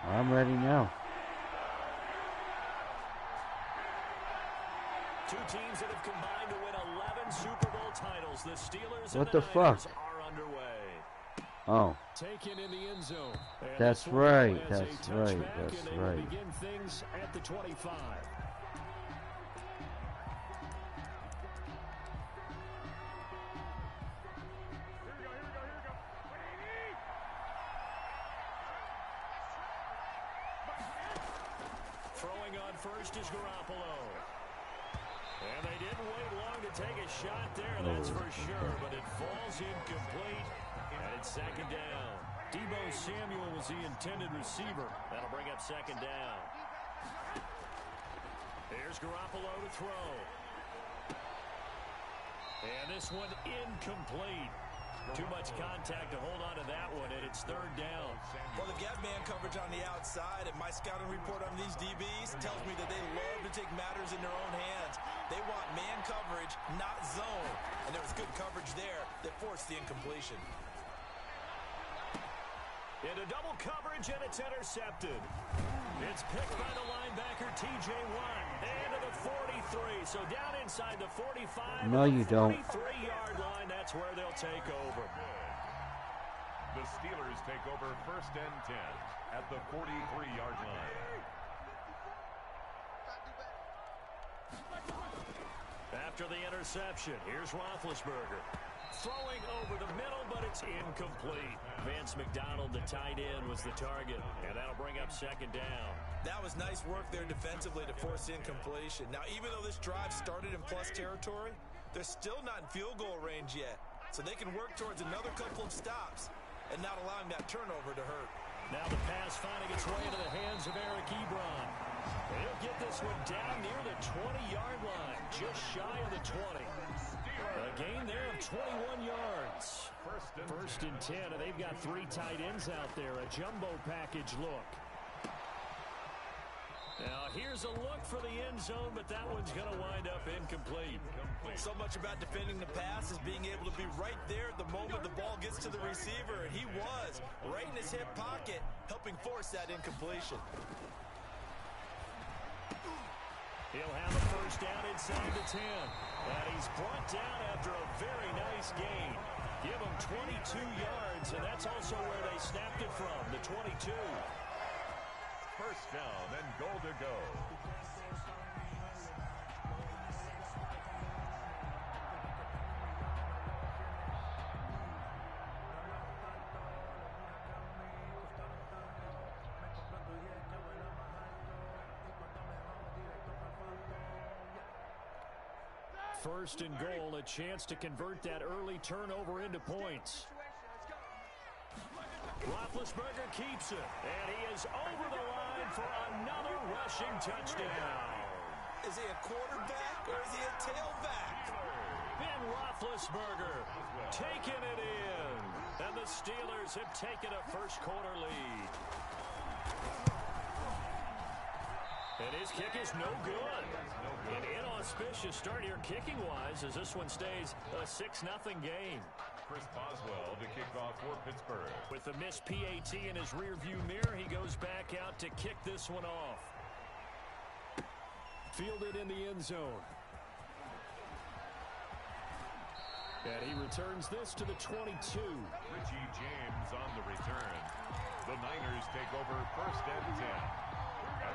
I'm ready now. Two teams that have combined to win 11 Super Bowl titles. The Steelers What and the the fuck? Niners are underway. Oh. Taken in the end zone. And That's right. That's right. That's and they right. will begin things at the 25. Throwing on first is Garoppolo. And they didn't wait long to take a shot there, that's for sure. But it falls incomplete, and it's second down. Deebo Samuel was the intended receiver. That'll bring up second down. Here's Garoppolo to throw. And this one incomplete. Too much contact to hold on to that one, and it's third down. Well, the gap man coverage on the outside, and my scouting report on these DBs tells me that they love to take matters in their own hands. They want man coverage, not zone. And there was good coverage there that forced the incompletion. Into double coverage, and it's intercepted. It's picked by the linebacker, T.J. Watt, into the 43. So down inside the 45. No, you don't. 43-yard line, that's where they'll take over. The Steelers take over first and 10 at the 43-yard line. After the interception, here's Roethlisberger. Throwing over the middle, but it's incomplete. Vance McDonald, the tight end, was the target, and that'll bring up second down. That was nice work there defensively to force incompletion. Now, even though this drive started in plus territory, they're still not in field goal range yet. So they can work towards another couple of stops and not allowing that turnover to hurt. Now the pass finding its way into the hands of Eric Ebron. He'll get this one down near the 20-yard line, just shy of the 20. A gain there of 21 yards. First and 10, and they've got three tight ends out there. A jumbo package look. Now here's a look for the end zone, but that one's going to wind up incomplete. So much about defending the pass is being able to be right there at the moment the ball gets to the receiver, and he was right in his hip pocket, helping force that incompletion. He'll have a first down inside the 10. And he's brought down after a very nice gain. Give him 22 yards, and that's also where they snapped it from, the 22. First down and goal to go. First and goal, a chance to convert that early turnover into points. Roethlisberger keeps it, and he is over the line for another rushing touchdown. Is he a quarterback or is he a tailback? Ben Roethlisberger taking it in, and the Steelers have taken a first quarter lead. And his kick is no good. An inauspicious start here kicking-wise as this one stays a 6-0 game. Chris Boswell to kick off for Pittsburgh. With the missed PAT in his rearview mirror, he goes back out to kick this one off. Fielded in the end zone. And he returns this to the 22. Richie James on the return. The Niners take over first and 10.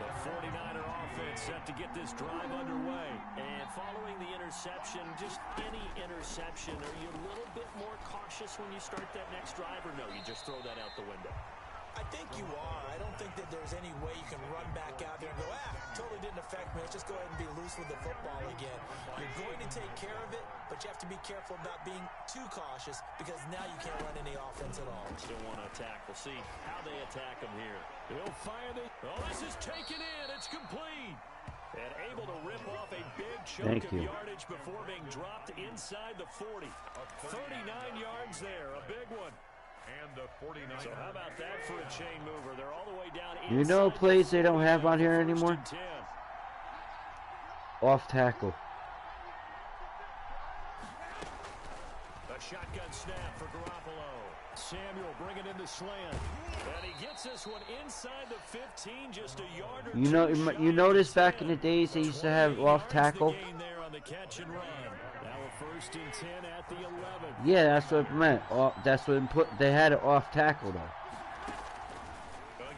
The 49er offense set to get this drive underway. And following the interception, just any interception, are you a little bit more cautious when you start that next drive, or no, you just throw that out the window? I think you are. I don't think that there's any way you can run back out there and go, totally didn't affect me. Let's just go ahead and be loose with the football again. You're going to take care of it, but you have to be careful about being too cautious because now you can't run any offense at all. Still want to attack. We'll see how they attack him here. He'll fire the... Oh, this is taken in. It's complete. And able to rip off a big chunk of yardage before being dropped inside the 40. 39 yards there. A big one. And the 49. So how about that for a chain mover? They're all the way down. You know plays they don't have on here anymore? Off tackle. A shotgun snap for Garoppolo. Samuel bringing in the slant. And he gets this one inside the 15, just a yard or You notice back in the days they used to have off tackle. There on the catch and run. Now a 1st and 10 at the 11. Yeah, that's what it meant. That's what it they had it off tackle though.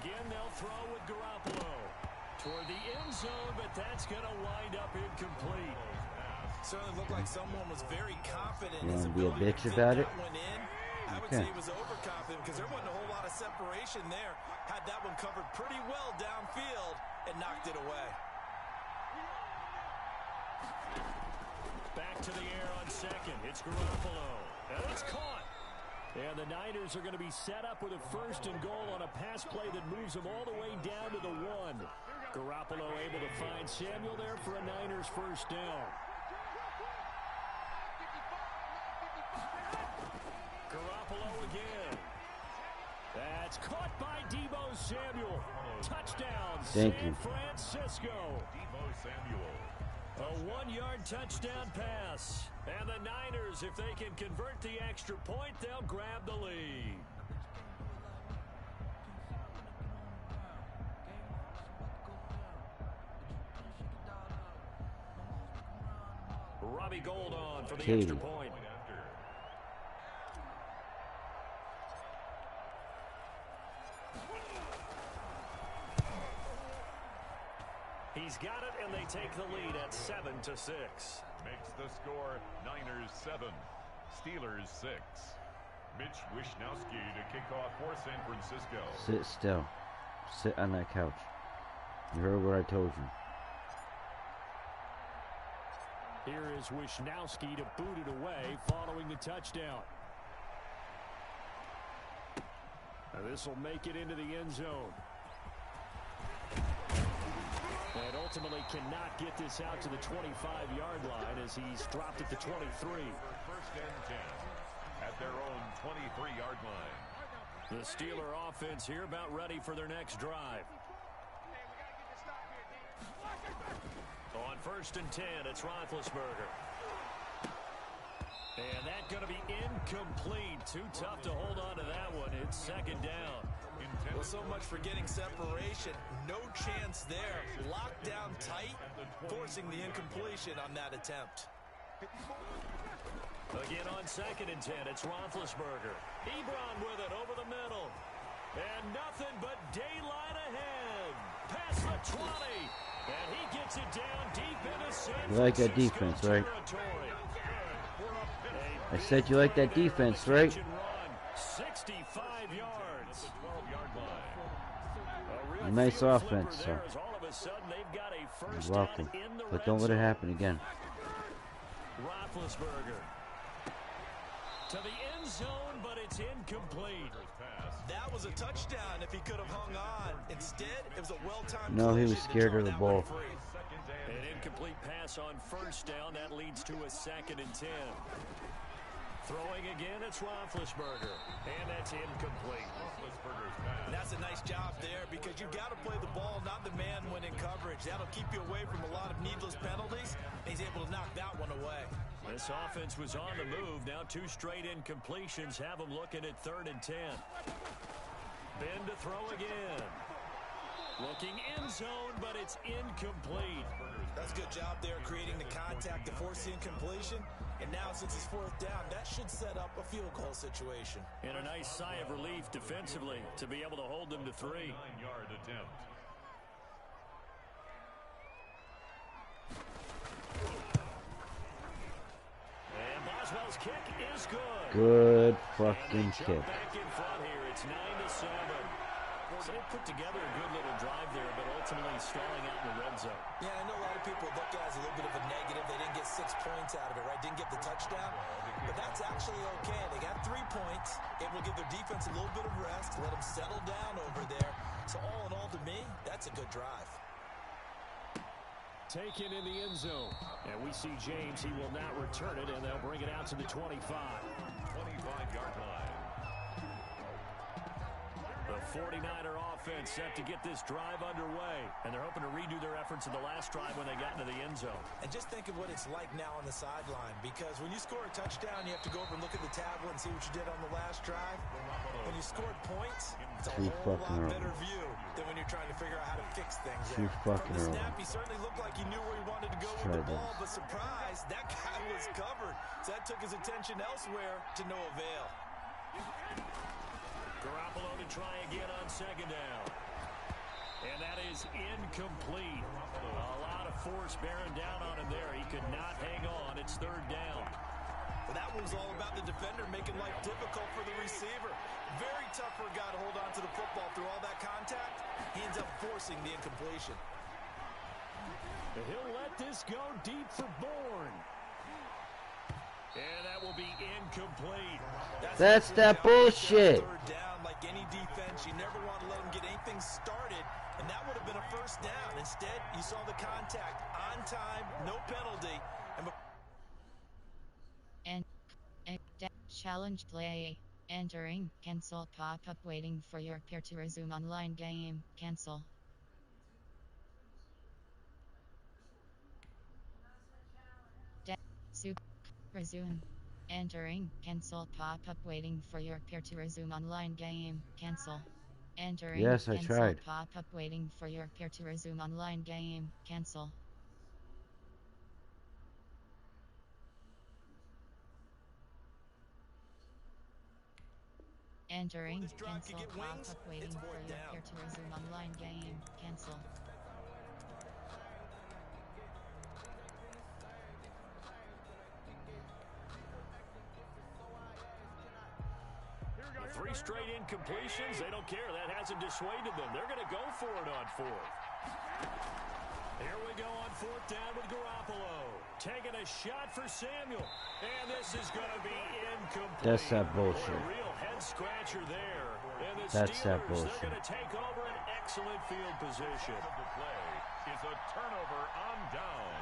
Again, they'll throw with Garoppolo toward the end zone, but that's going to wind up incomplete. Certainly looked like someone was very confident. You want to be a bitch about it? I would say he was overconfident because there wasn't a whole lot of separation there. Had that one covered pretty well downfield and knocked it away. Back to the air on 2nd. It's Garoppolo. And it's caught. And the Niners are going to be set up with a 1st and goal on a pass play that moves them all the way down to the 1. Garoppolo able to find Samuel there for a Niners 1st down. Garoppolo again. That's caught by Deebo Samuel. Touchdown, San Francisco. Deebo Samuel. A 1-yard touchdown pass. And the Niners, if they can convert the extra point, they'll grab the lead. Robbie Gould on for the extra point. He's got it, and they take the lead at 7-6. Makes the score Niners 7, Steelers 6. Mitch Wishnowski to kick off for San Francisco. Sit still. Sit on that couch. You heard what I told you. Here is Wishnowski to boot it away following the touchdown. Now this will make it into the end zone. And ultimately cannot get this out to the 25-yard line as he's dropped at the 23. 1st and 10 at their own 23-yard line. The Steeler offense here about ready for their next drive. On 1st and 10, it's Roethlisberger. And that's going to be incomplete. Too tough to hold on to that one. It's 2nd down. Well, so much for getting separation. No chance there. Locked down tight, forcing the incompletion on that attempt. Again on 2nd and 10, it's Roethlisberger. Ebron with it over the middle. And nothing but daylight ahead. Past the 20. And he gets it down deep into San Francisco. You like that defense, right? I said you like that defense, right? 65 yards. A nice offense, so you're welcome. But don't let it happen again. Roethlisberger to the end zone, but it's incomplete. That was a touchdown if he could have hung on. Instead, it was a well-timed. No, he was scared of the ball. An incomplete pass on 1st down. That leads to a 2nd and 10. Throwing again, it's Roethlisberger. And that's incomplete. That's a nice job there because you've got to play the ball, not the man when in coverage. That'll keep you away from a lot of needless penalties. He's able to knock that one away. This offense was on the move. Now 2 straight incompletions have them looking at 3rd and 10. Ben to throw again. Looking end zone, but it's incomplete. That's a good job there creating the contact to force the incompletion. And now since it's 4th down, that should set up a field goal situation. And a nice sigh of relief defensively to be able to hold them to 3. 9-yard attempt. And Boswell's kick is good. Good fucking kick. Back in front here. It's 9-7. So they put together a good little drive there, but ultimately stalling out in the red zone. Yeah, I know a lot of people look at it as a little bit of a negative. They didn't get 6 points out of it, right? Didn't get the touchdown. But that's actually okay. They got 3 points. It will give their defense a little bit of rest, let them settle down over there. So all in all, to me, that's a good drive. Taken in the end zone. And we see James. He will not return it, and they'll bring it out to the 25. 25-yard line. The 49er offense set to get this drive underway. And they're hoping to redo their efforts in the last drive when they got into the end zone. And just think of what it's like now on the sideline. Because when you score a touchdown, you have to go over and look at the tablet and see what you did on the last drive. When you scored points, it's a whole lot better view than when you're trying to figure out how to fix things. From the snap, he certainly looked like he knew where he wanted to go with the ball. But surprise, that guy was covered. So that took his attention elsewhere to no avail. Garoppolo to try again on second down. And that is incomplete. A lot of force bearing down on him there. He could not hang on. It's third down. Well, that was all about the defender making life difficult for the receiver. Very tough for a guy to hold on to the football through all that contact. He ends up forcing the incompletion. He'll let this go deep for Bourne. And that will be incomplete. That's that bullshit. Third down, like any defense, you never want to let them get anything started, and that would have been a first down. Instead, you saw the contact on time, no penalty. And challenge play. Entering, cancel pop-up waiting for your peer to resume online game. Cancel. Resume. Entering, cancel pop-up waiting for your peer to resume online game. Cancel. Entering, yes, I cancel tried. Pop-up waiting for your peer to resume online game. Cancel. Entering, cancel pop-up waiting for your peer to resume online game. Cancel. Three straight incompletions. They don't care. That hasn't dissuaded them. They're going to go for it on fourth. Here we go on fourth down with Garoppolo. Taking a shot for Samuel. And this is going to be incomplete. That's that bullshit. A real head-scratcher there. And the That's Steelers, that bullshit. They're going to take over an excellent field position. The play is a turnover on down.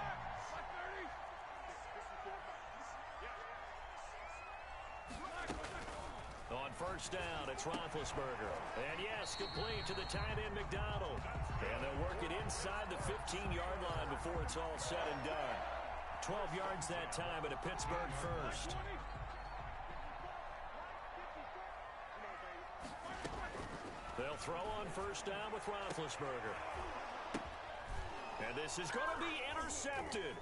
On first down, it's Roethlisberger. And yes, complete to the tight end McDonald. And they'll work it inside the 15-yard line before it's all said and done. 12 yards that time at a Pittsburgh first. They'll throw on first down with Roethlisberger. And this is going to be intercepted.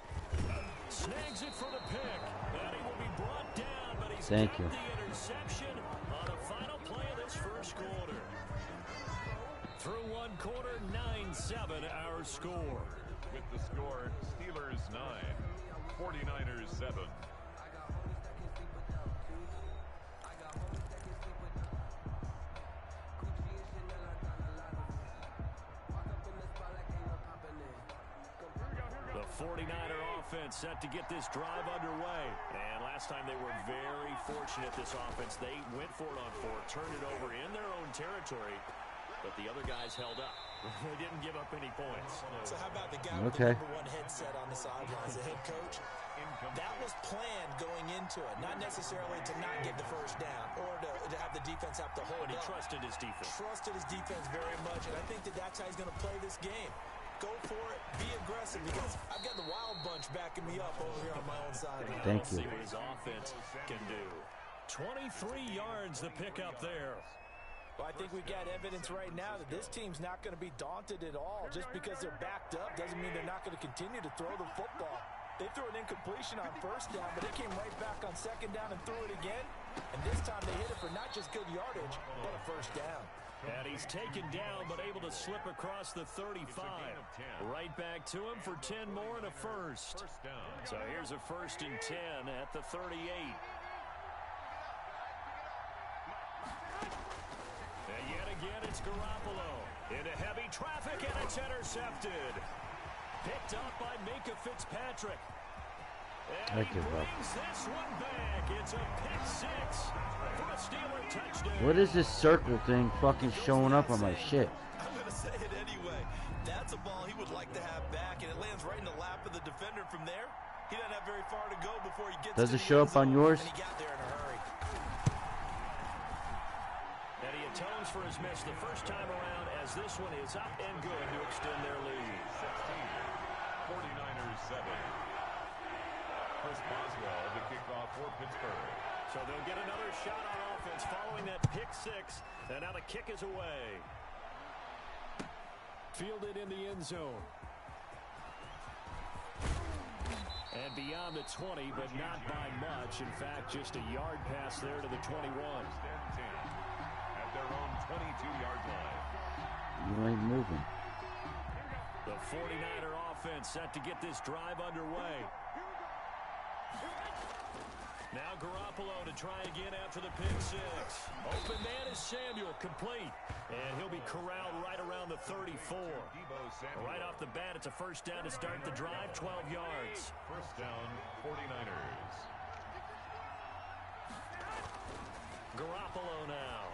Snags it for the pick. And he will be brought down, but he's got the interception on a final play of this first quarter. Through one quarter, 9-7 our score. With the score, Steelers 9, 49ers 7. The 49er offense set to get this drive underway. And last time they were very fortunate, this offense. They went for it on fourth, turned it over in their own territory, but the other guys held up. They didn't give up any points. So how about the guy with the #1 headset on the sidelines, the head coach? That was planned going into it, not necessarily to not get the first down or to have the defense have to hold But he up. Trusted his defense. Trusted his defense very much, and I think that's how he's going to play this game. Go for it, be aggressive, because I've got the wild bunch backing me up over here on my own side. Thank you. See what his offense can do. 23 yards the pickup there. Well, I think we've got evidence right now that this team's not going to be daunted at all. Just because they're backed up doesn't mean they're not going to continue to throw the football. They threw an incompletion on first down, but they came right back on second down and threw it again. And this time they hit it for not just good yardage, but a first down. And he's taken down, but able to slip across the 35. Right back to him for 10 more and a first. So here's a 1st and 10 at the 38. And yet again, it's Garoppolo. Into heavy traffic, and it's intercepted. Picked up by Minka Fitzpatrick. And he brings this one back. It's a pick six for a Steeler touchdown. What is this circle thing fucking showing up on my shit? I'm going to say it anyway. That's a ball he would like to have back, and it lands right in the lap of the defender from there. He doesn't have very far to go before he gets Does to it the show end up on zone, yours? And he got there in a hurry. And he atones for for his miss the first time around, as this one is up and good to extend their lead. 16, 49ers 7. Chris Boswell, the kickoff for Pittsburgh. So they'll get another shot on offense following that pick six, and now the kick is away. Fielded in the end zone. And beyond the 20, but not by much. In fact, just a yard pass there to the 21. At their own 22-yard line. You ain't moving. The 49er offense set to get this drive underway. Now Garoppolo to try again after the pick six. Open man is Samuel, complete. And he'll be corralled right around the 34. Right off the bat, it's a first down to start the drive, 12 yards. First down, 49ers. Garoppolo now.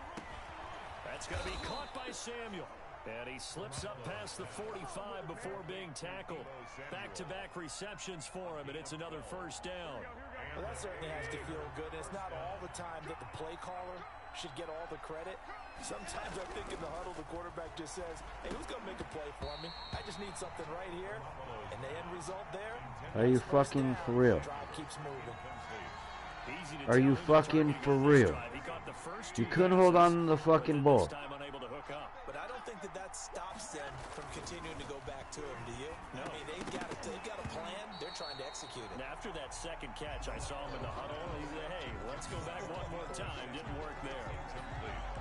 That's going to be caught by Samuel. And he slips up past the 45 before being tackled. Back-to-back receptions for him, and it's another first down. Well, that certainly has to feel good. It's not all the time that the play caller should get all the credit. Sometimes I think in the huddle, the quarterback just says, hey, who's going to make a play for me? I just need something right here. And the end result there. Are you fucking for real? Drive keeps moving. Are you fucking for real? You couldn't hold on to the fucking ball. But I don't think that stops them from continuing to go back to him, do you? No. I mean, they've got a plan. They're trying to execute it. And after that second catch, I saw him in the huddle. He said, hey, let's go back one more time. Didn't work there.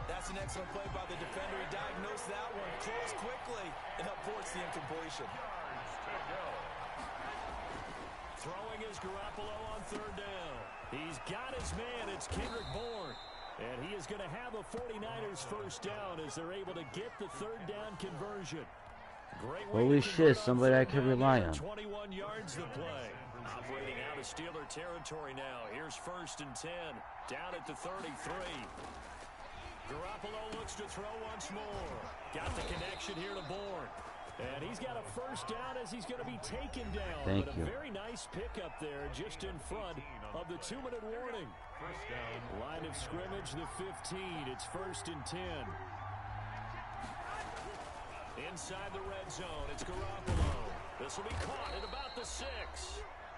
That's an excellent play by the defender. He diagnosed that one, closed quickly, and helped force the incompletion. Throwing is Garoppolo on third down. He's got his man. It's Kendrick Bourne. And he is going to have a 49ers first down as they're able to get the third down conversion. Great way Holy to shit, somebody I can rely on. 21 yards to play. Operating out of Steeler territory now. Here's first and 10. Down at the 33. Garoppolo looks to throw once more. Got the connection here to Bourne. And he's got a first down as he's going to be taken down. Thank but you. A very nice pickup there just in front of the 2-minute warning. First down. Line of scrimmage, the 15. It's first and 10. Inside the red zone, it's Garoppolo. This will be caught at about the 6.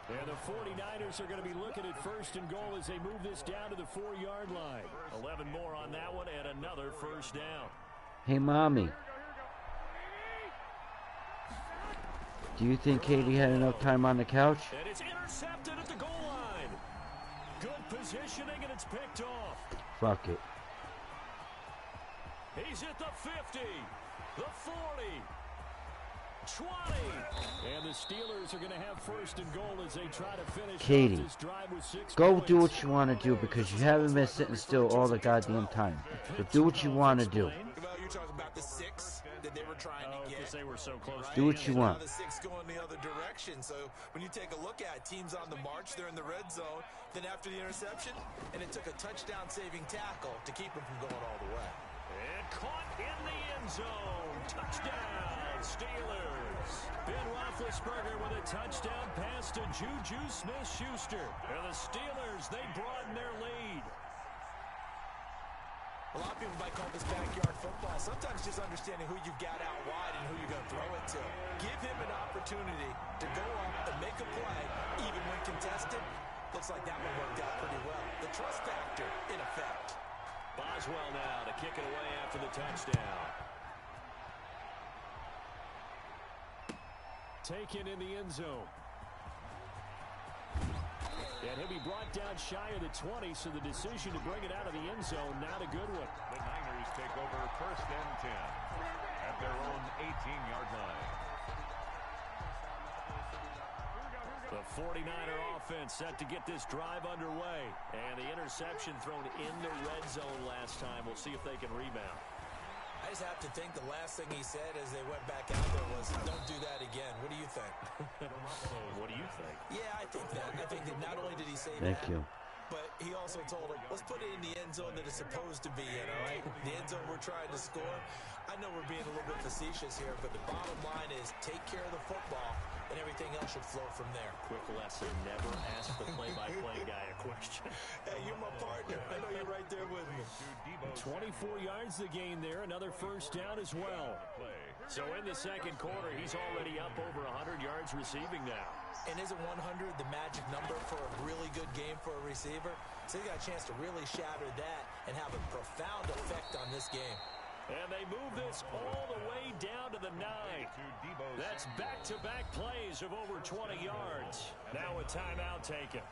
And the 49ers are going to be looking at first and goal as they move this down to the 4-yard line. 11 more on that one and another first down. Hey, Mommy. Do you think Katie had enough time on the couch? And it's intercepted at the goal line. Good positioning, and it's picked off. Fuck it. He's at the 50, the 40, 20. And the Steelers are going to have first and goal as they try to finish Katie, off this drive with 6 go points. do what you want to do because you haven't been sitting still all the goddamn time. So do what you want to do. Well, you're talking about the 6 that they were trying to get. Because they were so close. Right? Do what you And want. now the 6 going the other direction. So when you take a look at teams on the march, they're in the red zone. Then after the interception, and it took a touchdown-saving tackle to keep them from going all the way. And caught in the end zone. Touchdown, Steelers. Ben Roethlisberger with a touchdown pass to Juju Smith-Schuster. And the Steelers, they broaden their lead. A lot of people might call this backyard football. Sometimes just understanding who you've got out wide and who you're going to throw it to. Give him an opportunity to go up and make a play, even when contested. Looks like that one worked out pretty well. The trust factor in effect. Boswell now to kick it away after the touchdown. Taken in the end zone. And he'll be brought down shy of the 20, so the decision to bring it out of the end zone, not a good one. The Niners take over first and 10 at their own 18-yard line. The 49er offense set to get this drive underway. And the interception thrown in the red zone last time. We'll see if they can rebound. I just have to think the last thing he said as they went back out there was, don't do that again. What do you think? What do you think? Yeah, I think that. I think that not only did he say Thank that, you. but he also told him, let's put it in the end zone that it's supposed to be in, all right? The end zone we're trying to score. I know we're being a little bit facetious here, but the bottom line is take care of the football and everything else should flow from there. Quick lesson, never ask the play-by-play guy a question. Hey, you're my partner. I know you're right there with me. 24 yards the gain there, another first down as well. So in the second quarter, he's already up over 100 yards receiving now. And isn't 100 the magic number for a really good game for a receiver? So he got a chance to really shatter that and have a profound effect on this game. And they move this all the way down to the 9. That's back-to-back plays of over 20 yards. Now a timeout taken.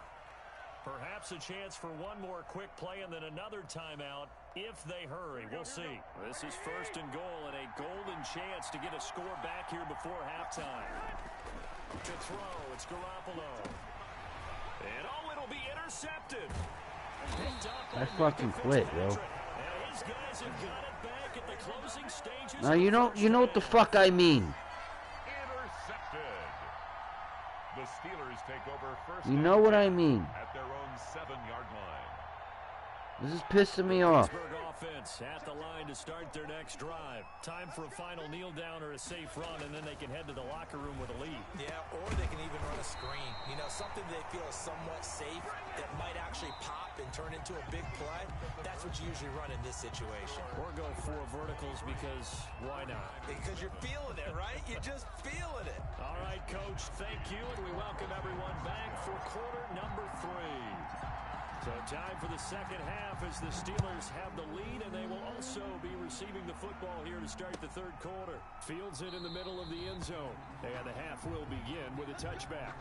Perhaps a chance for one more quick play and then another timeout if they hurry. We'll see. This is first and goal and a golden chance to get a score back here before halftime. To throw, it's Garoppolo. And it'll be intercepted. I fucking quit, bro. And his guys have got it back at the closing stages. Now you know what the fuck I mean. Intercepted. The Steelers take over first. You know what I mean. At their own 7-yard line. This is pissing me off. Pittsburgh offense at the line to start their next drive. Time for a final kneel down or a safe run, and then they can head to the locker room with a lead. Yeah, or they can even run a screen. You know, something they feel is somewhat safe that might actually pop and turn into a big play. That's what you usually run in this situation. Or go for verticals because why not? Because you're feeling it, right? You're just feeling it. All right, Coach, thank you, and we welcome everyone back for quarter number 3. So time for the second half as the Steelers have the lead, and they will also be receiving the football here to start the third quarter. Fields it in the middle of the end zone, and the half will begin with a touchback.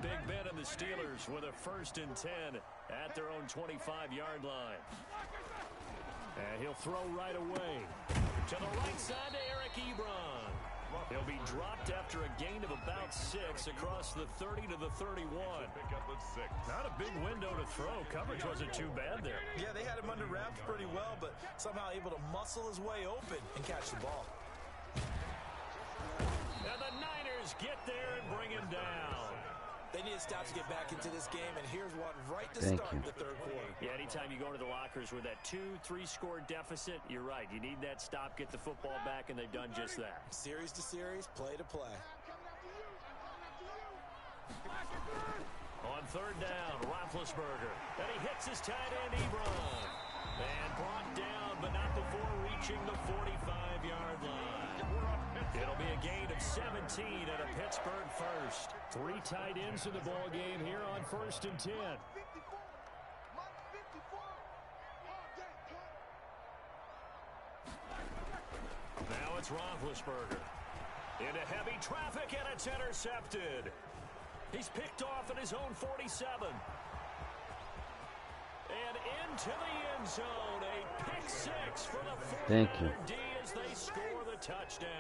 Big Ben and the Steelers with a 1st and 10 at their own 25-yard line. And he'll throw right away. To the right side to Eric Ebron. He'll be dropped after a gain of about 6 across the 30 to the 31. Not a big window to throw. Coverage wasn't too bad there. Yeah, they had him under wraps pretty well, but somehow able to muscle his way open and catch the ball. And the Niners get there and bring him down. They need to stop to get back into this game, and here's one right to start the third quarter. Yeah, anytime you go to the lockers with that 2-3 score deficit, you're right. You need that stop, get the football back, and they've done just that. Series to series, play to play. On third down, Roethlisberger. And he hits his tight end, Ebron. And brought down, but not before reaching the 45-yard line. It'll be a gain of 17 at a Pittsburgh first. 3 tight ends in the ball game here on 1st and 10. Now it's Roethlisberger. Into heavy traffic, and it's intercepted. He's picked off at his own 47. And into the end zone, a pick 6 for the 49er D as they score the touchdown.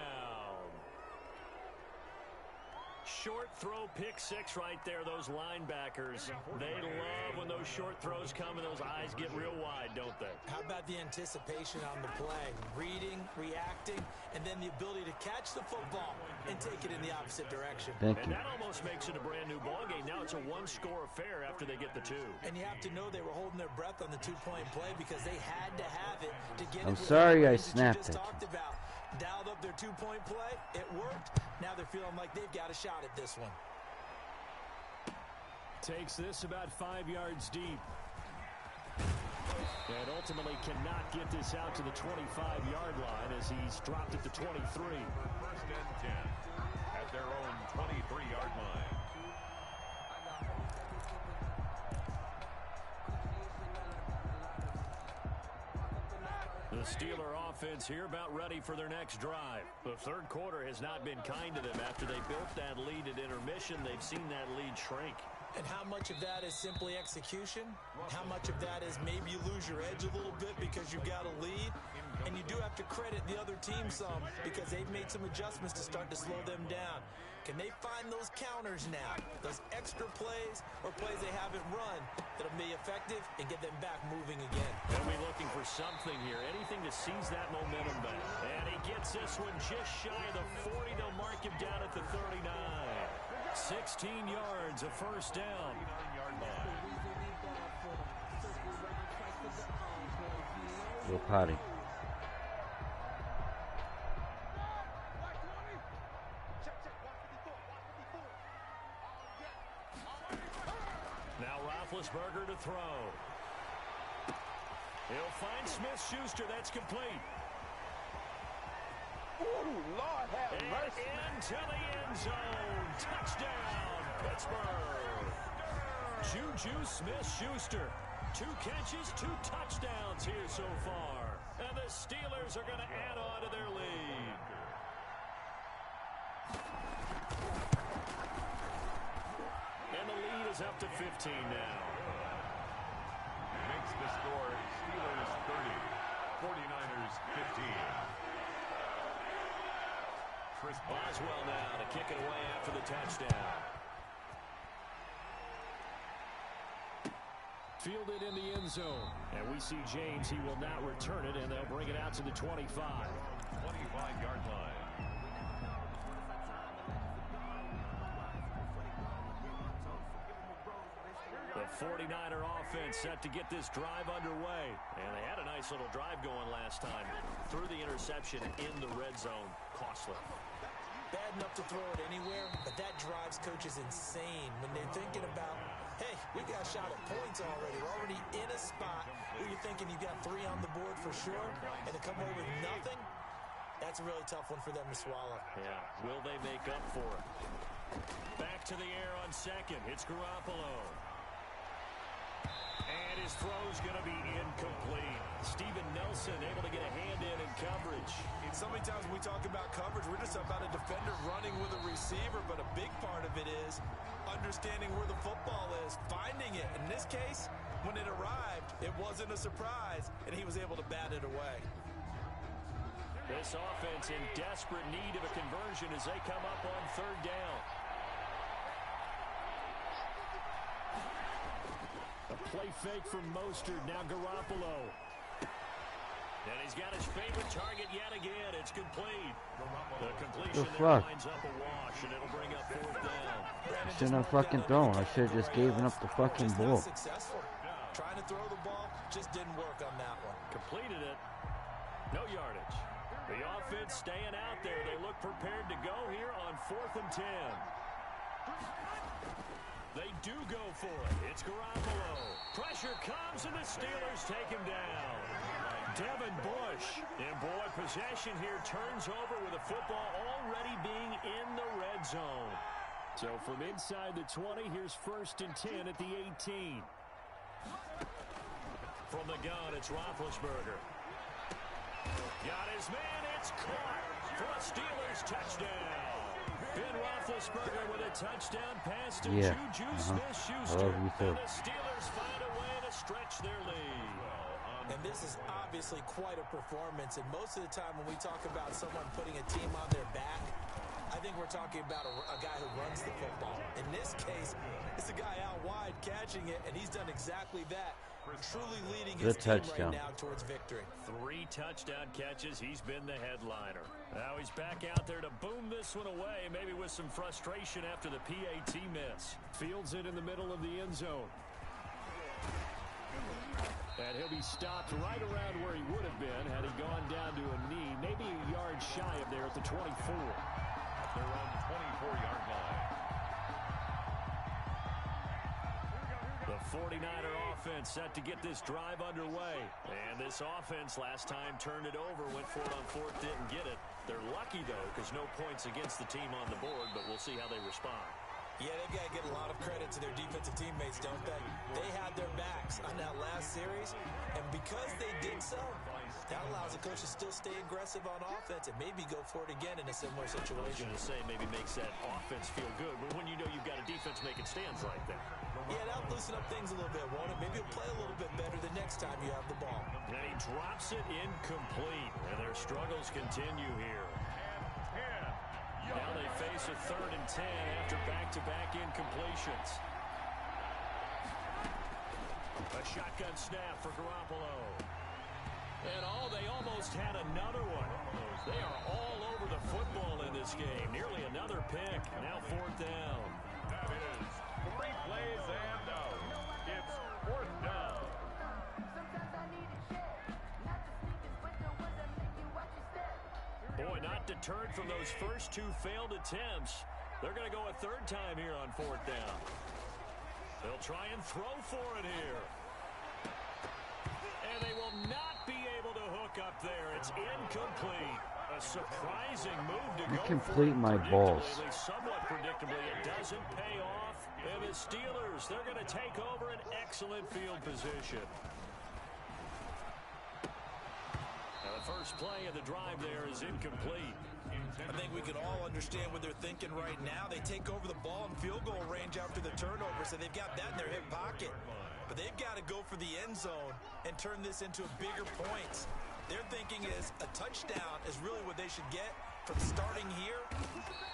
Short throw, pick 6 right there. Those linebackers, they love when those short throws come and those eyes get real wide, don't they? How about the anticipation on the play? Reading, reacting, and then the ability to catch the football and take it in the opposite direction. Thank you. And that almost makes it a brand new ball game. Now it's a 1-score affair after they get the 2. And you have to know they were holding their breath on the 2-point play because they had to have it to get I'm it. sorry I snapped it. Talked about. Dialed up their 2-point play. It worked. Now they're feeling like they've got a shot at this one. Takes this about 5 yards deep. And ultimately cannot get this out to the 25-yard line as he's dropped at the 23. 1st and 10 at their own 23-yard line. The Steeler offense here about ready for their next drive. The third quarter has not been kind to them after they built that lead at intermission. They've seen that lead shrink. And how much of that is simply execution? How much of that is maybe you lose your edge a little bit because you've got a lead? And you do have to credit the other team some because they've made some adjustments to start to slow them down. Can they find those counters now, those extra plays or plays they haven't run that'll be effective and get them back moving again? They'll be looking for something here, anything to seize that momentum back. And he gets this one just shy of the 40. They'll mark him down at the 39. 16 yards, a first down. Go potty. Now Roethlisberger to throw. He'll find Smith-Schuster. That's complete. Ooh, Lord have mercy. Into the end zone. Touchdown, Pittsburgh. Juju Smith-Schuster. 2 catches, 2 touchdowns here so far. And the Steelers are going to add on to their lead. And the lead is up to 15 now. Makes the score Steelers 30, 49ers 15. Boswell now to kick it away after the touchdown. Fielded in the end zone. And we see James. He will not return it, and they'll bring it out to the 25. 25-yard line. The 49er offense set to get this drive underway. And they had a nice little drive going last time. Threw the interception in the red zone. Costly. Bad enough to throw it anywhere, but that drives coaches insane when they're thinking about, hey, we got a shot at points already. We're already in a spot where you're thinking you got 3 on the board for sure, and to come away with nothing, that's a really tough one for them to swallow. Yeah, will they make up for it? Back to the air on second. It's Garoppolo. And his throw's going to be incomplete. Steven Nelson able to get a hand in coverage. And so many times when we talk about coverage, we're just about a defender running with a receiver, but a big part of it is understanding where the football is, finding it. In this case, when it arrived, it wasn't a surprise, and he was able to bat it away. This offense in desperate need of a conversion as they come up on 3rd down. A play fake from Mostert. Now Garoppolo. And he's got his favorite target yet again. It's complete. The completion there lines up a wash, and it'll bring up 4th down. I shouldn't have fucking thrown. I should have just given up the fucking ball. Successful. Trying to throw the ball just didn't work on that one. Completed it. No yardage. The offense staying out there. They look prepared to go here on 4th and 10. They do go for it. It's Garoppolo. Pressure comes, and the Steelers take him down. Devin Bush. And boy, possession here turns over with the football already being in the red zone. So from inside the 20, here's 1st and 10 at the 18. From the gun, it's Roethlisberger. Got his man. It's caught for a Steelers touchdown. Ben Roethlisberger with a touchdown pass to Juju Smith-Schuster. And the Steelers find a way to stretch their lead. And this is obviously quite a performance. And most of the time when we talk about someone putting a team on their back, I think we're talking about a guy who runs the football. In this case, it's a guy out wide catching it, and he's done exactly that. Truly leading his team right now towards victory. 3 touchdown catches. He's been the headliner. Now he's back out there to boom this one away, maybe with some frustration after the PAT miss. Fields it in the middle of the end zone. And he'll be stopped right around where he would have been had he gone down to a knee, maybe a yard shy of there at the 24. They're on 24-yard line. The 49er offense set to get this drive underway. And this offense last time turned it over, went for it on 4th, didn't get it. They're lucky, though, because no points against the team on the board, but we'll see how they respond. Yeah, they've got to give a lot of credit to their defensive teammates, don't they? They had their backs on that last series, and because they did so, that allows the coach to still stay aggressive on offense and maybe go for it again in a similar situation. I was going to say maybe makes that offense feel good, but when you know you've got a defense making stands like that. Yeah, that'll loosen up things a little bit, won't it? Maybe you'll play a little bit better the next time you have the ball. And he drops it incomplete, and their struggles continue here. Now they face a 3rd and 10 after back-to-back incompletions. A shotgun snap for Garoppolo. And they almost had another one. They are all over the football in this game. Nearly another pick. Now 4th down. That is 3 plays and out. It's 4th down. returned from those first two failed attempts. They're going to go a third time here on fourth down. They'll try and throw for it here. And they will not be able to hook up there. It's incomplete. A surprising move to go Incomplete my balls. Somewhat predictably, it doesn't pay off. And the Steelers, they're going to take over an excellent field position. Now the first play of the drive there is incomplete. I think we can all understand what they're thinking right now. They take over the ball in field goal range after the turnover, so they've got that in their hip pocket. But they've got to go for the end zone and turn this into bigger points. Their thinking is a touchdown is really what they should get from starting here.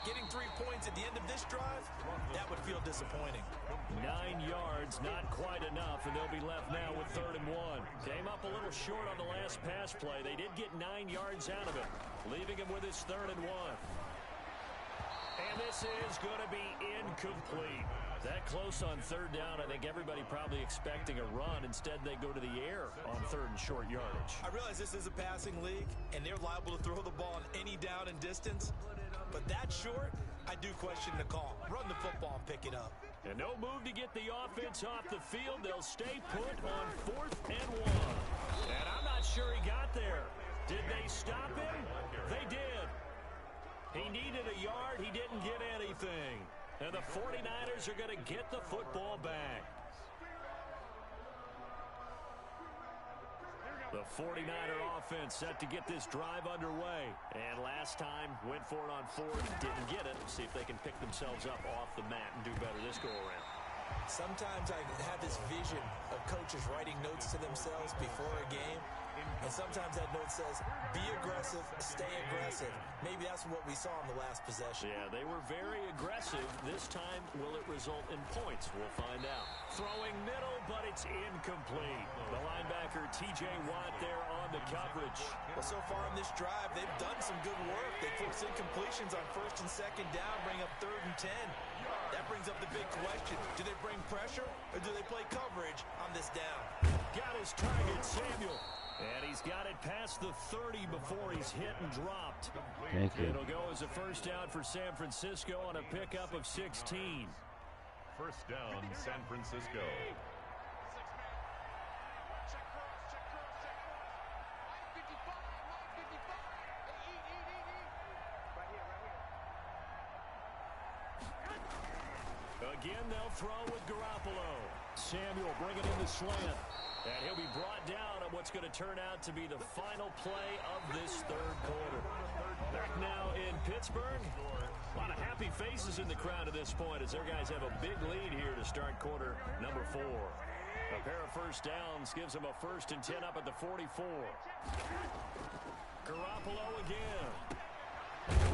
Getting 3 points at the end of this drive, that would feel disappointing. 9 yards, not quite enough, and they'll be left now with 3rd and 1. Came up a little short on the last pass play. They did get 9 yards out of it, leaving him with his 3rd and 1. And this is going to be incomplete. That close on 3rd down, I think everybody probably expecting a run. Instead, they go to the air on 3rd and short yardage. I realize this is a passing league, and they're liable to throw the ball on any down and distance. But that short, I do question the call. Run the football and pick it up. And no move to get the offense off the field. They'll stay put on 4th and 1. And I'm not sure he got there. Did they stop him? They did. He needed a yard. He didn't get anything. And the 49ers are going to get the football back. The 49er offense set to get this drive underway. And last time, went for it on 4th, didn't get it. See if they can pick themselves up off the mat and do better this go-around. Sometimes I have this vision of coaches writing notes to themselves before a game. And sometimes that note says, be aggressive, stay aggressive. Maybe that's what we saw in the last possession. Yeah, they were very aggressive. This time, will it result in points? We'll find out. Throwing middle, but it's incomplete. The linebacker, T.J. Watt, there on the coverage. Well, so far in this drive, they've done some good work. They force incompletions on 1st and 2nd down, bring up 3rd and 10. That brings up the big question. Do they bring pressure, or do they play coverage on this down? Got his target, Samuel. And he's got it past the 30 before he's hit and dropped. Thank you. It'll go as a first down for San Francisco on a pickup of 16. First down, San Francisco. Again, they'll throw with Garoppolo. Samuel bringing in the slant. And he'll be brought down on what's going to turn out to be the final play of this 3rd quarter. Back now in Pittsburgh. A lot of happy faces in the crowd at this point as their guys have a big lead here to start quarter number 4. A pair of first downs gives them a 1st and 10 up at the 44. Garoppolo again.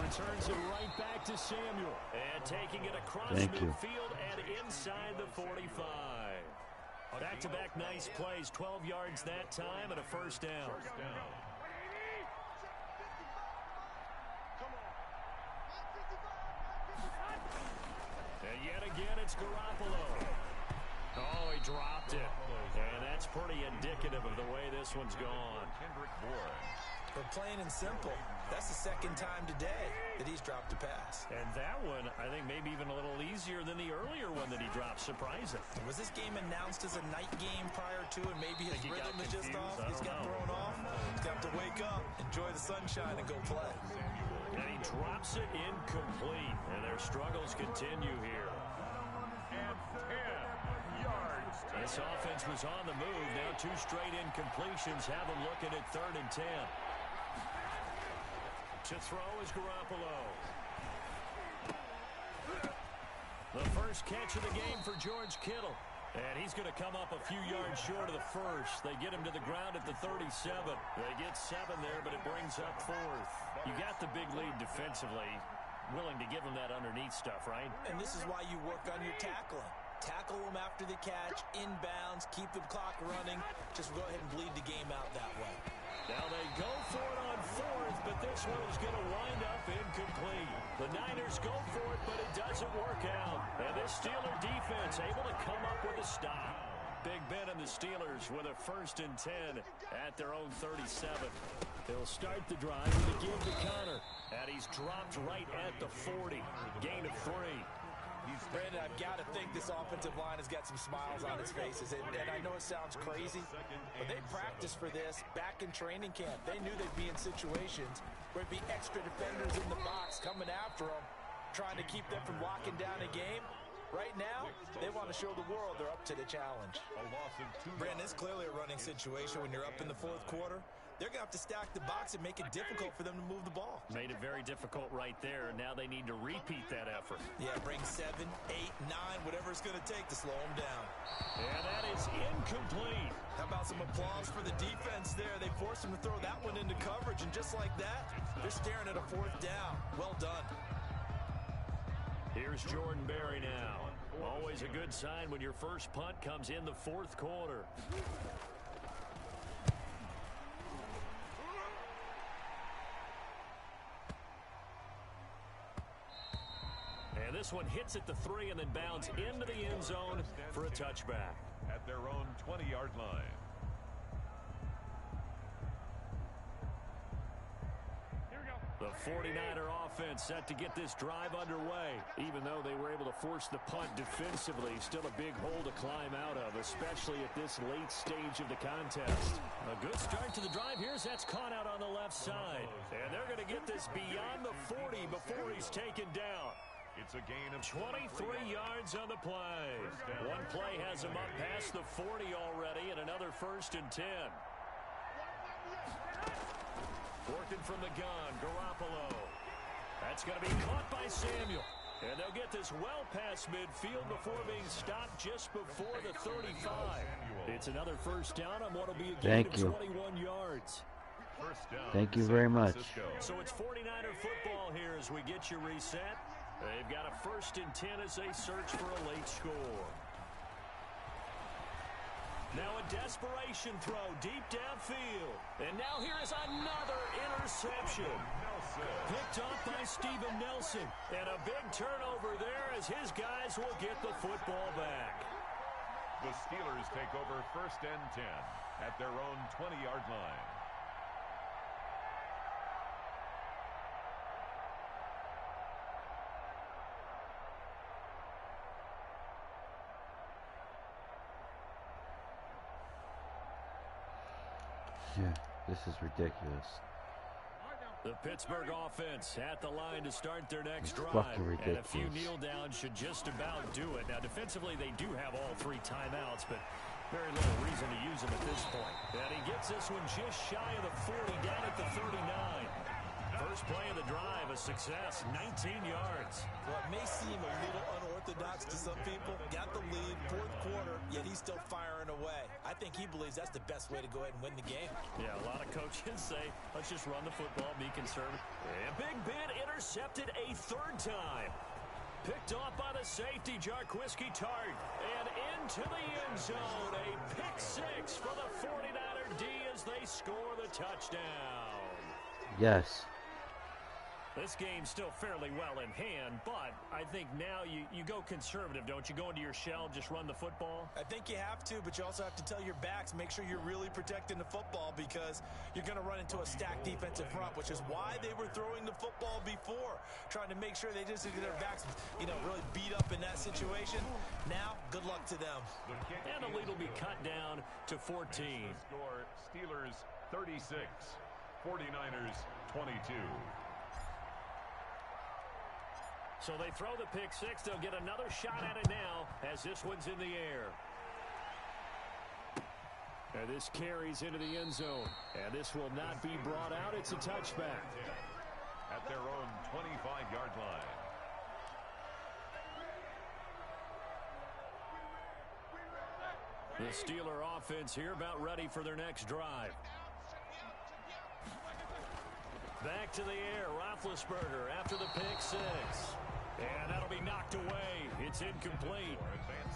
Returns it right back to Samuel. And taking it across midfield and inside the 45. Back-to-back nice plays, 12 yards that time and a 1st down. And yet again, it's Garoppolo. Oh, he dropped it. And that's pretty indicative of the way this one's gone. But plain and simple, that's the 2nd time today that he's dropped a pass. And that one, I think, maybe even a little easier than the earlier one that he dropped. Surprising. Was this game announced as a night game prior to, and maybe his rhythm is just off? He's got thrown off. He's got to wake up, enjoy the sunshine, and go play. And he drops it incomplete. And their struggles continue here. And 10 yards. This offense was on the move. Now 2 straight incompletions have them looking at 3rd and 10. To throw is Garoppolo. The first catch of the game for George Kittle. And he's going to come up a few yards short of the 1st. They get him to the ground at the 37. They get 7 there, but it brings up 4th. You got the big lead defensively. Willing to give him that underneath stuff, right? And this is why you work on your tackling. Tackle them after the catch, inbounds, keep the clock running. Just go ahead and bleed the game out that way. Now they go for it on 4th, but this one is going to wind up incomplete. The Niners go for it, but it doesn't work out. And this Steeler defense able to come up with a stop. Big Ben and the Steelers with a 1st and 10 at their own 37. He'll start the drive with a give to Connor. And he's dropped right at the 40. Gain of 3. Brandon, I've got to think this offensive line has got some smiles on its faces. And I know it sounds crazy, but they practiced for this back in training camp. They knew they'd be in situations where it'd be extra defenders in the box coming after them, trying to keep them from locking down a game. Right now, they want to show the world they're up to the challenge. Brandon, it's clearly a running situation when you're up in the fourth quarter. They're going to have to stack the box and make it difficult for them to move the ball. Made it very difficult right there. Now they need to repeat that effort. Yeah, bring 7, 8, 9, whatever it's going to take to slow them down. And that is incomplete. How about some applause for the defense there? They forced him to throw that one into coverage, and just like that, they're staring at a fourth down. Well done. Here's Jordan Berry now. Always a good sign when your first punt comes in the fourth quarter. And this one hits at the 3 and then bounds into the end zone for a touchback. At their own 20-yard line. The 49er offense set to get this drive underway. Even though they were able to force the punt defensively, still a big hole to climb out of, especially at this late stage of the contest. A good start to the drive. Here's that's caught out on the left side. And they're going to get this beyond the 40 before he's taken down. It's a gain of 23 yards on the play. One play has him up past the 40 already, and another 1st and 10. Working from the gun, Garoppolo. That's going to be caught by Samuel. And they'll get this well past midfield before being stopped just before the 35. It's another 1st down on what will be a gain of 21 yards. Thank you very much. So it's 49er football here as we get you reset. They've got a 1st and 10 as they search for a late score. Now a desperation throw deep downfield. And now here is another interception. Picked off by Steven Nelson. And a big turnover there as his guys will get the football back. The Steelers take over 1st and 10 at their own 20-yard line. Yeah, this is ridiculous. The Pittsburgh offense at the line to start their next drive. Fucking ridiculous. And a few kneel downs should just about do it. Now, defensively, they do have all 3 timeouts, but very little reason to use them at this point. And he gets this one just shy of the 40, down at the 39. First play of the drive, a success, 19 yards. Well, it may seem a little unorthodox to some people. Got the lead, fourth quarter, yet he's still firing away. I think he believes that's the best way to go ahead and win the game. Yeah, a lot of coaches say, let's just run the football, be conservative. And Big Ben intercepted a 3rd time. Picked off by the safety, Jarquiski Tart. And into the end zone, a pick 6 for the 49er D as they score the touchdown. Yes. This game's still fairly well in hand, but I think now you go conservative, don't you? Go into your shell, just run the football? I think you have to, but you also have to tell your backs, make sure you're really protecting the football because you're going to run into a stacked defensive front, which is why they were throwing the football before, trying to make sure they just get their backs, really beat up in that situation. Now, good luck to them. And the lead will be cut down to 14. Score, Steelers 36, 49ers 22. So they throw the pick 6. They'll get another shot at it now as this one's in the air. And this carries into the end zone. And this will not be brought out. It's a touchback. At their own 25-yard line. The Steeler offense here about ready for their next drive. Back to the air, Roethlisberger after the pick 6. And that'll be knocked away. It's incomplete.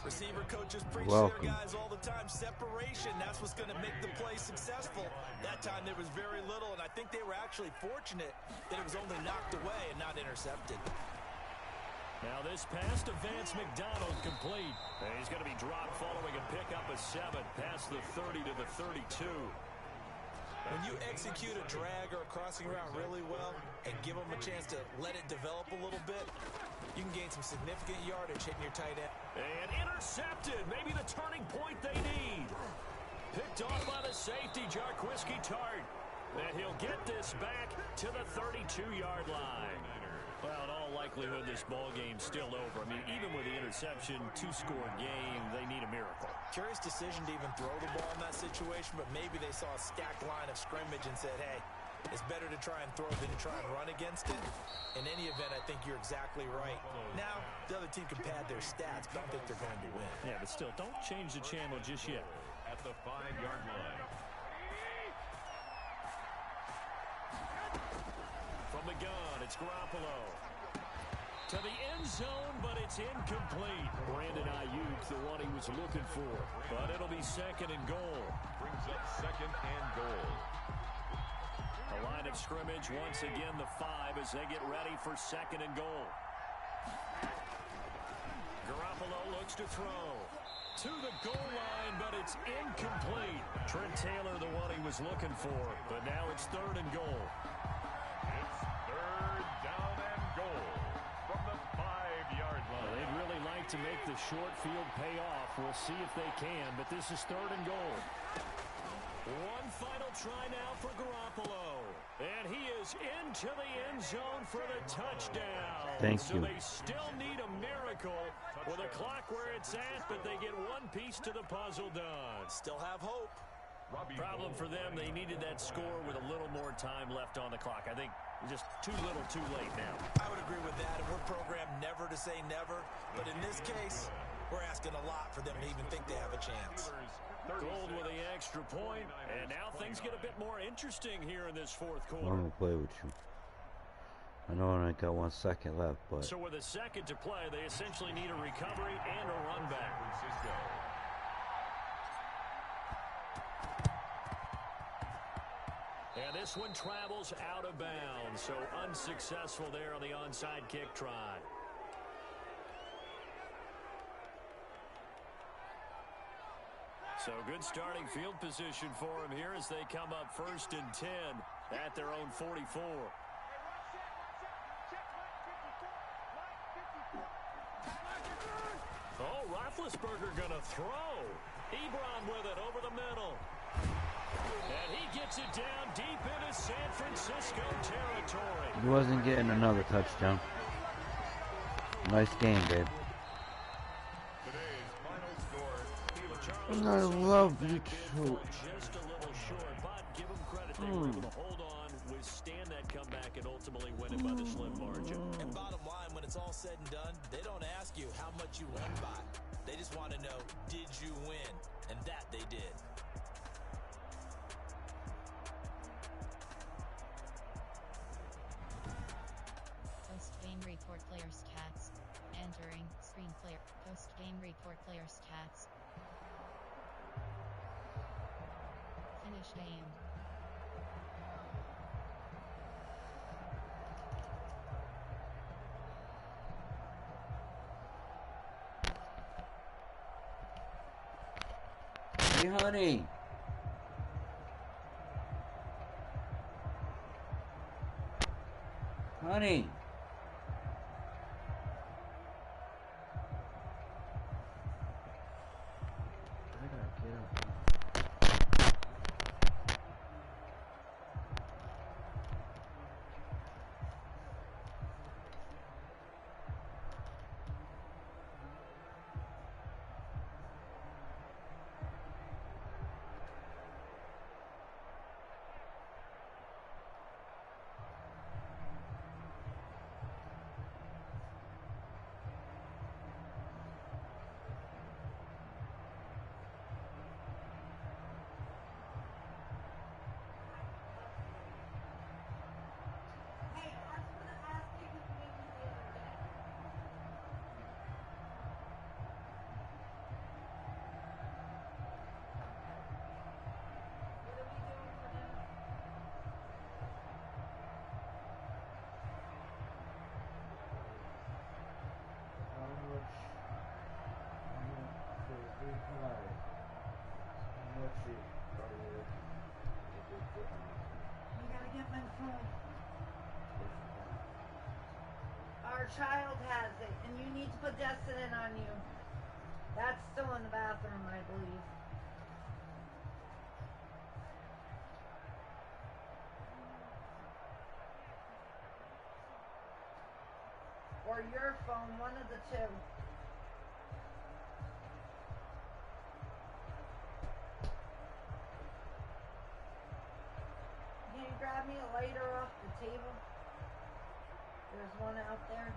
Receiver coaches preach to their guys all the time. Separation, that's what's going to make the play successful. That time there was very little, and I think they were actually fortunate that it was only knocked away and not intercepted. Now this pass to Vance McDonald complete. And he's going to be dropped following a pickup of 7 past the 30 to the 32. When you execute a drag or a crossing route really well and give them a chance to let it develop a little bit, you can gain some significant yardage hitting your tight end. And intercepted. Maybe the turning point they need. Picked off by the safety, Jarquiski Tart. And he'll get this back to the 32-yard line. Well, in all likelihood, this ball game's still over. I mean, even with the interception, two-score game, they need a miracle. Curious decision to even throw the ball in that situation, but maybe they saw a stacked line of scrimmage and said, hey, it's better to try and throw than to try and run against it. In any event, I think you're exactly right. Now, the other team can pad their stats, but I don't think they're going to win. Yeah, but still, don't change the channel just yet. At the 5-yard line. From the gun, it's Garoppolo. To the end zone, but it's incomplete. Brandon Ayuk, the one he was looking for. But it'll be 2nd and goal. Brings up 2nd and goal. A line of scrimmage, once again the 5 as they get ready for 2nd and goal. Garoppolo looks to throw. To the goal line, but it's incomplete. Trent Taylor, the one he was looking for. But now it's 3rd and goal. It's 3rd down and goal from the 5-yard line. Well, they'd really like to make the short field pay off. We'll see if they can, but this is 3rd and goal. One final try now for Garoppolo. And he is into the end zone for the touchdown. Thank so you. They still need a miracle with a clock where it's at, but they get one piece to the puzzle done. Still have hope. Problem for them, they needed that score with a little more time left on the clock. I think just too little too late now. I would agree with that, and we're programmed never to say never. But in this case, we're asking a lot for them to even think they have a chance. Gold with the extra point, and now things get a bit more interesting here in this 4th I'm quarter. gonna play with you. I know I got 1 second left, but So with a second to play, they essentially need a recovery and a run back. And this one travels out of bounds, so unsuccessful there on the onside kick try. So good starting field position for them here as they come up 1st and 10 at their own 44. Oh, Roethlisberger gonna throw. Ebron with it over the middle. And he gets it down deep into San Francisco territory. he wasn't getting another touchdown. Nice game, babe. Today's final score. I love you too. Just a little short, but give them credit. They were able to hold on, withstand that comeback, and ultimately win it by the slim margin. And bottom line, when it's all said and done, they don't ask you how much you won by. They just want to know, did you win? And that they did. Post-game report player stats. Entering screen player. Post-game report player stats. Finish game. Hey, honey. Honey. I gotta get up. Our child has it, and you need to put Destin on you. That's still in the bathroom, I believe. Or your phone, one of the two. Can you grab me a lighter off the table? There's one out there.